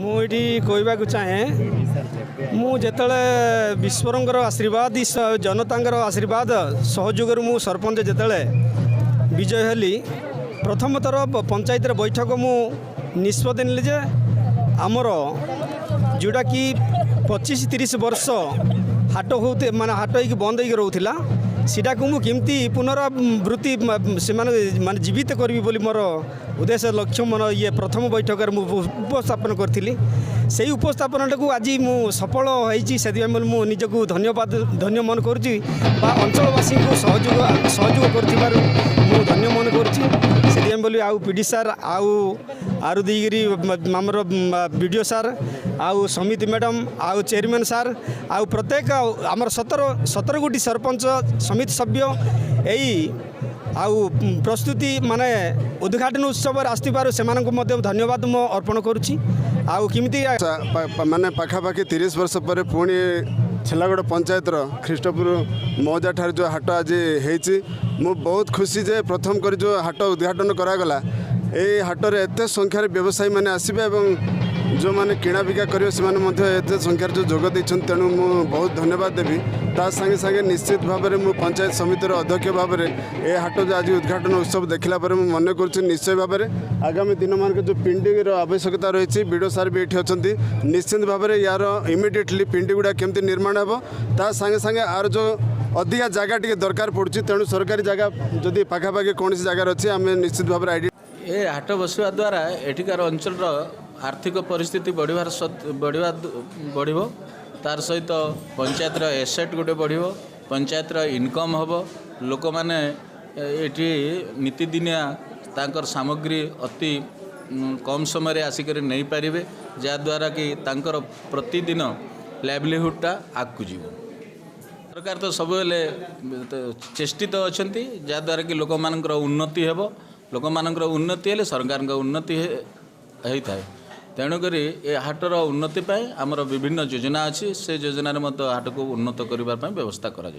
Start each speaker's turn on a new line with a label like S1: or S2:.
S1: मुझे कहवाक चाहे मुझे विश्वरंगर आशीर्वाद जनतांगर आशीर्वाद सहयोग मु सरपंच जिते विजय हली प्रथम थर पंचायत बैठक मु निष्पत्ति नेली जे आमर जोटा कि 25-30 वर्ष हाट होते माने हाट हो बंद हो रोला सीटा को मुझे पुनरावृत्ति से माने जीवित करी बोली मोर उद्देश्य लक्ष्य मन ये प्रथम बैठक उपस्थापन करी से उपस्थापन को आज मु सफल होती मु निजक धन्यवाद धन्य मन करुँची अंचलवासी को सहयोग कर धन्य मन करुँची बोली आउ पीडी सार आउ दीगिरी आमर वीडियो सार आउ समिति मैडम आउ चेयरमैन सार आउ प्रत्येक आमर 17 गोटी सरपंच समिति सभ्य यही आउ प्रस्तुति माने उद्घाटन उत्सव आसबार से धन्यवाद मो अर्पण करुँची आउ किमिति
S2: माने पाखापाखि 30 वर्ष पर पुणी छेलागड़ पंचायत ख्रीष्टपुर मौजा ठार जो हाट आज होती मु बहुत खुशी जे प्रथम कर जो हाट उद्घाटन करागला ये हाटर एत संख्यार व्यवसायी मैंने आसबे जो मैंने किणा बिका करेंगे से संख्यार जो जोग देते तेणु मु बहुत धन्यवाद देवी ता संगे संगे निश्चित भाव में मु पंचायत समितिर अध्यक्ष भाव में ये हाट जो आज उद्घाटन उत्सव देखला मन कर निश्चय भाव में आगामी दिन मान जो पिंडी आवश्यकता रही विडो सार भी ये अच्छा निश्चित भाव में यार इमिडिएटली पिंडी गुड़ा केमती निर्माण हे ता संगे संगे आर जो अधिका जगह टी दरकार पड़ुछि तेणु सरकारी जगह जदि पाखापाखि कौन जगार अच्छी आम निश्चित भाव में
S3: ये हाट बसवा द्वारा एठिकार अंचल आर्थिक परिस्थिति बढ़ तार सहित पंचायतर एसेट गोटे बढ़ पंचायतर इनकम हम लोक मैंने ये नीतिदिनिया तांकर सामग्री अति कम समय आसिक नहीं पारे जहाद्वारा कि तांकर प्रतिदिन लाइवलीहुडटा आगू जीव सरकार तो सब चेष्टित अच्छा जहाद्वारा कि लोक मानकर उन्नति हेब लोक मानकर उन्नति हेले सरकार उन्नति होता है तेणुक ये हाटर उन्नति आमर विभिन्न योजना अच्छी से योजन हाट को उन्नत करने व्यवस्था करा